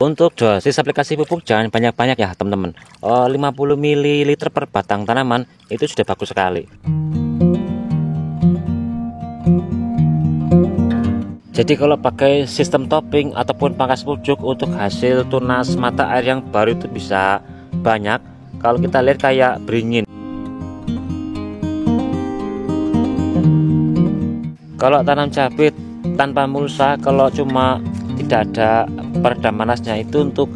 Untuk dosis aplikasi pupuk jangan banyak-banyak ya teman-teman. 50 ml per batang tanaman itu sudah bagus sekali. Jadi kalau pakai sistem topping ataupun pangkas pucuk untuk hasil tunas mata air yang baru itu bisa banyak. Kalau kita lihat kayak beringin. Kalau tanam cabai tanpa mulsa, kalau cuma tidak ada peredam panasnya, itu untuk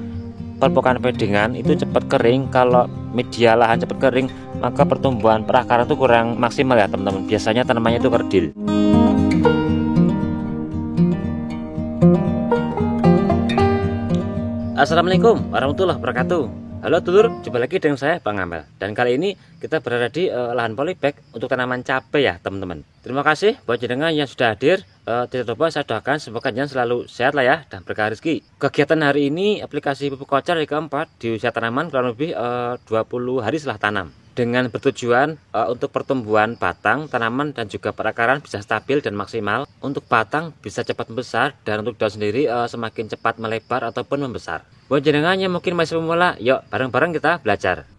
permukaan bedengan itu cepat kering. Kalau media lahan cepat kering, maka pertumbuhan perakaran itu kurang maksimal ya teman-teman. Biasanya tanamannya itu kerdil. Assalamualaikum warahmatullahi wabarakatuh. Halo dulur, jumpa lagi dengan saya Bang Amel. Dan kali ini kita berada di lahan polybag untuk tanaman cabai ya teman-teman. Terima kasih buat jenengan yang sudah hadir. Tidak lupa saya doakan semoga jenengan selalu sehat lah ya dan berkah rezeki. Kegiatan hari ini aplikasi pupuk kocar hari keempat di usia tanaman kurang lebih 20 hari setelah tanam. Dengan bertujuan untuk pertumbuhan batang tanaman dan juga perakaran bisa stabil dan maksimal. Untuk batang bisa cepat membesar dan untuk daun sendiri semakin cepat melebar ataupun membesar. Buat jenengan yang mungkin masih pemula, yuk bareng-bareng kita belajar.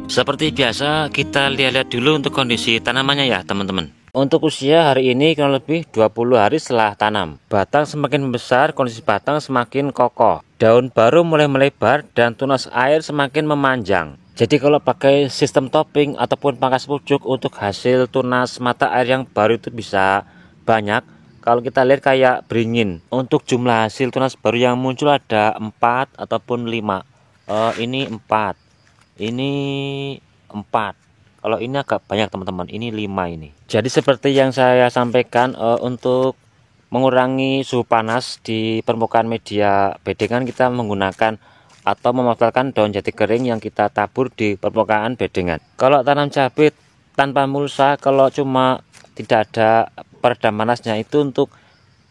Seperti biasa kita lihat-lihat dulu untuk kondisi tanamannya ya teman-teman. Untuk usia hari ini kurang lebih 20 hari setelah tanam. Batang semakin membesar, kondisi batang semakin kokoh. Daun baru mulai melebar dan tunas air semakin memanjang. Jadi kalau pakai sistem topping ataupun pangkas pucuk untuk hasil tunas mata air yang baru itu bisa banyak. Kalau kita lihat kayak beringin. Untuk jumlah hasil tunas baru yang muncul ada 4 ataupun 5. Ini 4. Ini 4. Kalau ini agak banyak teman-teman, ini 5 ini. Jadi seperti yang saya sampaikan, untuk mengurangi suhu panas di permukaan media bedengan kita menggunakan atau memanfaatkan daun jati kering yang kita tabur di permukaan bedengan. Kalau tanam cabai tanpa mulsa, kalau cuma tidak ada peredam panasnya, itu untuk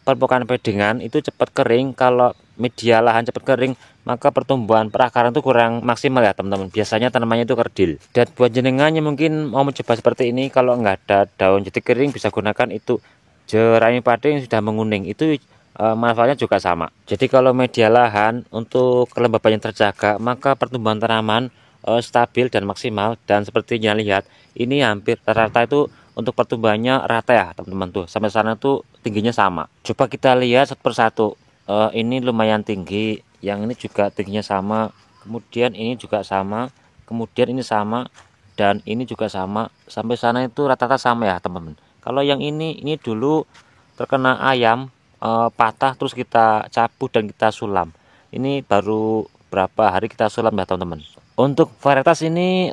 permukaan bedengan itu cepat kering. Kalau media lahan cepat kering, maka pertumbuhan perakaran itu kurang maksimal ya teman-teman. Biasanya tanamannya itu kerdil. Dan buat jenengan yang mungkin mau mencoba seperti ini, kalau nggak ada daun jati kering bisa gunakan itu jerami padi yang sudah menguning. Itu manfaatnya juga sama. Jadi kalau media lahan untuk kelembabannya terjaga, maka pertumbuhan tanaman stabil dan maksimal. Dan seperti yang lihat, ini hampir rata-rata itu untuk pertumbuhannya rata ya teman-teman tuh. Sampai sana tuh tingginya sama. Coba kita lihat satu persatu. Ini lumayan tinggi, yang ini juga tingginya sama, kemudian ini juga sama, kemudian ini sama, dan ini juga sama. Sampai sana itu rata-rata sama ya teman-teman. Kalau yang ini dulu terkena ayam, patah terus kita cabut dan kita sulam. Ini baru berapa hari kita sulam ya teman-teman. Untuk varietas ini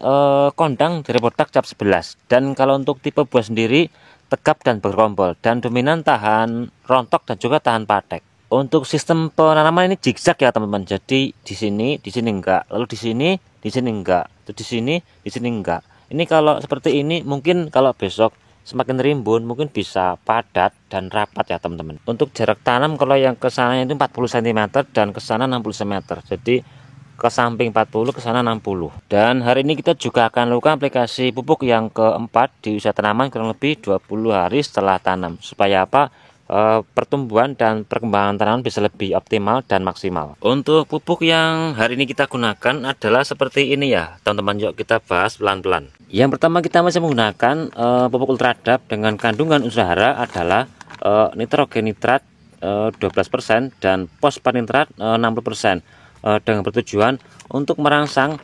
kondang dari produk cap 11. Dan kalau untuk tipe buah sendiri tegap dan bergerombol, dan dominan tahan rontok dan juga tahan patek. Untuk sistem penanaman ini zigzag ya teman-teman. Jadi di sini enggak, lalu di sini enggak, terus di sini enggak. Ini kalau seperti ini mungkin kalau besok semakin rimbun mungkin bisa padat dan rapat ya teman-teman. Untuk jarak tanam kalau yang ke sana itu 40 cm dan ke sana 60 cm. Jadi ke samping 40, ke sana 60. Dan hari ini kita juga akan lakukan aplikasi pupuk yang keempat di usia tanaman kurang lebih 20 hari setelah tanam. Supaya apa? Pertumbuhan dan perkembangan tanaman bisa lebih optimal dan maksimal. Untuk pupuk yang hari ini kita gunakan adalah seperti ini ya teman-teman. Yuk kita bahas pelan-pelan. Yang pertama kita masih menggunakan pupuk ultradap dengan kandungan unsur hara adalah nitrogen nitrat 12% dan fosfat nitrat 60%, dengan bertujuan untuk merangsang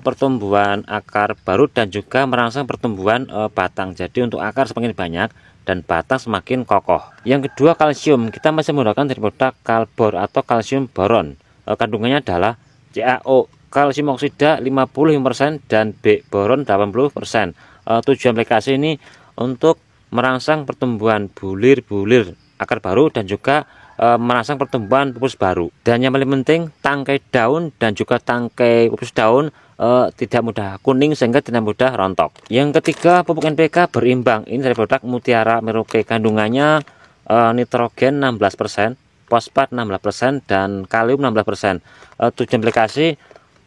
pertumbuhan akar baru dan juga merangsang pertumbuhan batang. Jadi untuk akar semakin banyak dan batang semakin kokoh. Yang kedua kalsium, kita masih menggunakan dari produk Kalbor atau kalsium boron. Kandungannya adalah CaO, kalsium oksida 55% dan B boron 80%. Tujuan aplikasi ini untuk merangsang pertumbuhan bulir-bulir akar baru dan juga merangsang pertumbuhan pupus baru. Dan yang paling penting, tangkai daun dan juga tangkai pupus daun tidak mudah kuning sehingga tidak mudah rontok. Yang ketiga pupuk NPK berimbang. Ini dari produk Mutiara Merauke. Kandungannya nitrogen 16%, fosfat 16% dan kalium 16%. Tujuan aplikasi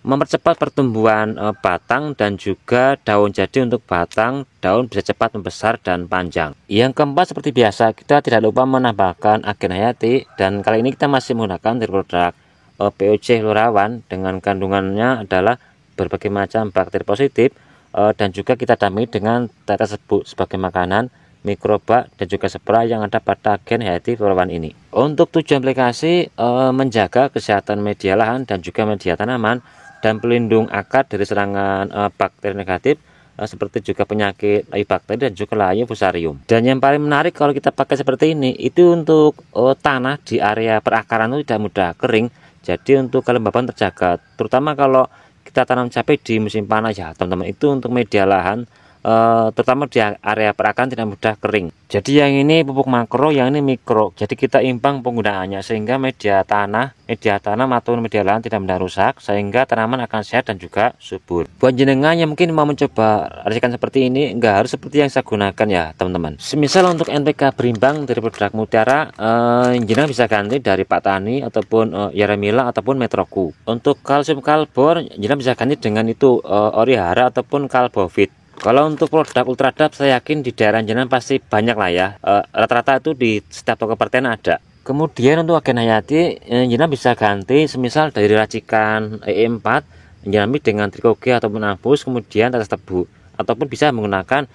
mempercepat pertumbuhan batang dan juga daun. Jadi untuk batang, daun bisa cepat membesar dan panjang. Yang keempat, seperti biasa kita tidak lupa menambahkan agen hayati, dan kali ini kita masih menggunakan dari produk POC Lurawan dengan kandungannya adalah berbagai macam bakteri positif, dan juga kita dampingi dengan tetes serbuk sebagai makanan, mikroba dan juga spray yang ada pada agen hayati Lurawan ini. Untuk tujuan aplikasi menjaga kesehatan media lahan dan juga media tanaman, dan pelindung akar dari serangan bakteri negatif seperti juga penyakit layu bakteri dan juga layu fusarium. Dan yang paling menarik kalau kita pakai seperti ini, itu untuk tanah di area perakaran itu tidak mudah kering, jadi untuk kelembaban terjaga, terutama kalau kita tanam cabai di musim panas ya teman-teman. Itu untuk media lahan terutama di area perakaran tidak mudah kering. Jadi yang ini pupuk makro, yang ini mikro, jadi kita imbang penggunaannya sehingga media tanam ataupun media lahan tidak mudah rusak, sehingga tanaman akan sehat dan juga subur. Buat jenengan yang mungkin mau mencoba racikan seperti ini, nggak harus seperti yang saya gunakan ya teman-teman. Semisal untuk NPK berimbang dari produk Mutiara, jenengan bisa ganti dari Pak Tani ataupun Yaramila ataupun Metroku. Untuk kalsium karbor, jenengan bisa ganti dengan itu Orihara ataupun Kalbovit. Kalau untuk produk Ultradap, saya yakin di daerah jenengan pasti banyak lah ya, rata-rata itu di setiap toko pertanian ada. Kemudian untuk agen hayati, jenengan bisa ganti semisal dari racikan E4 jenengan dengan Trikoge ataupun Abus, kemudian tetes tebu, ataupun bisa menggunakan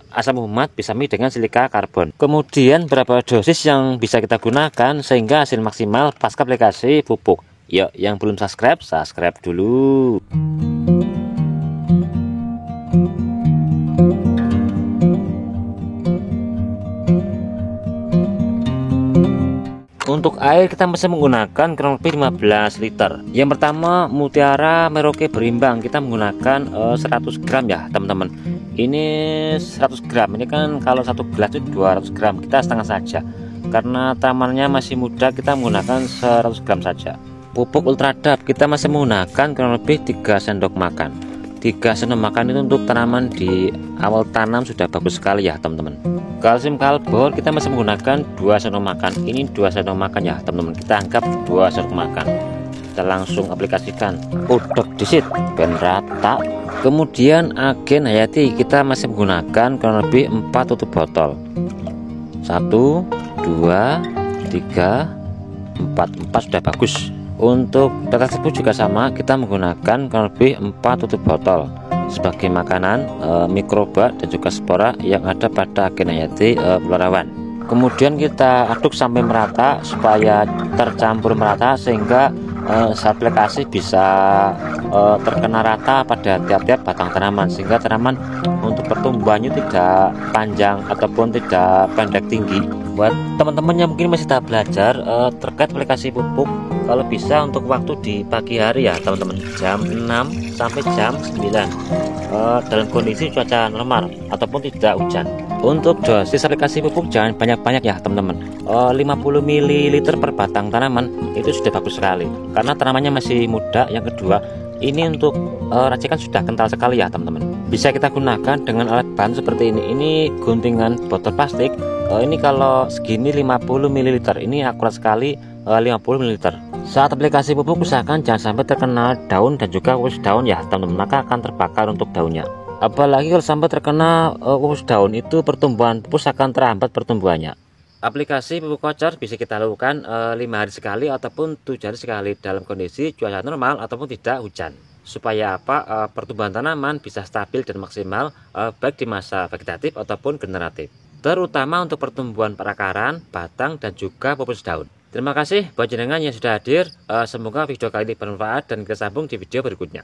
asam humat bisami dengan silika karbon. Kemudian berapa dosis yang bisa kita gunakan sehingga hasil maksimal pasca aplikasi pupuk. Yuk, yang belum subscribe dulu. Untuk air kita masih menggunakan kurang lebih 15 liter. Yang pertama Mutiara Merauke berimbang, kita menggunakan 100 gram ya teman-teman. Ini 100 gram, ini kan kalau satu gelas itu 200 gram, kita setengah saja. Karena tanamannya masih muda, kita menggunakan 100 gram saja. Pupuk Ultradap kita masih menggunakan kurang lebih 3 sendok makan. 3 sendok makan itu untuk tanaman di awal tanam sudah bagus sekali ya teman-teman. Kalsium karbor kita masih menggunakan 2 sendok makan. Ini 2 sendok makan ya teman-teman, kita anggap 2 sendok makan. Kita langsung aplikasikan, udek disit ben rata. Kemudian agen hayati kita masih menggunakan kurang lebih 4 tutup botol. 1 2 3 4 sudah bagus. Untuk tetes tebu juga sama, kita menggunakan kurang lebih 4 tutup botol sebagai makanan, mikroba dan juga spora yang ada pada agen hayati Lurawan. Kemudian kita aduk sampai merata supaya tercampur merata, sehingga aplikasi bisa terkena rata pada tiap-tiap batang tanaman, sehingga tanaman untuk pertumbuhannya tidak panjang ataupun tidak pendek tinggi. Buat teman-teman yang mungkin masih tahap belajar terkait aplikasi pupuk, kalau bisa untuk waktu di pagi hari ya teman-teman, jam 6 sampai jam 9 dalam kondisi cuaca normal ataupun tidak hujan. Untuk dosis aplikasi pupuk jangan banyak-banyak ya teman-teman, 50 ml per batang tanaman itu sudah bagus sekali karena tanamannya masih muda. Yang kedua, ini untuk racikan sudah kental sekali ya teman-teman. Bisa kita gunakan dengan alat bahan seperti ini. Ini guntingan botol plastik. Ini kalau segini 50 ml, ini akurat sekali 50 ml. Saat aplikasi pupuk usahakan jangan sampai terkena daun dan juga usus daun ya teman-teman, maka akan terbakar untuk daunnya. Apalagi kalau sampai terkena usus daun, itu pertumbuhan pupus akan terhambat pertumbuhannya. Aplikasi pupuk kocar bisa kita lakukan 5 hari sekali ataupun 7 hari sekali dalam kondisi cuaca normal ataupun tidak hujan. Supaya apa? Pertumbuhan tanaman bisa stabil dan maksimal baik di masa vegetatif ataupun generatif. Terutama untuk pertumbuhan perakaran, batang dan juga pupus daun. Terima kasih buat jenengan yang sudah hadir. Semoga video kali ini bermanfaat dan kita sambung di video berikutnya.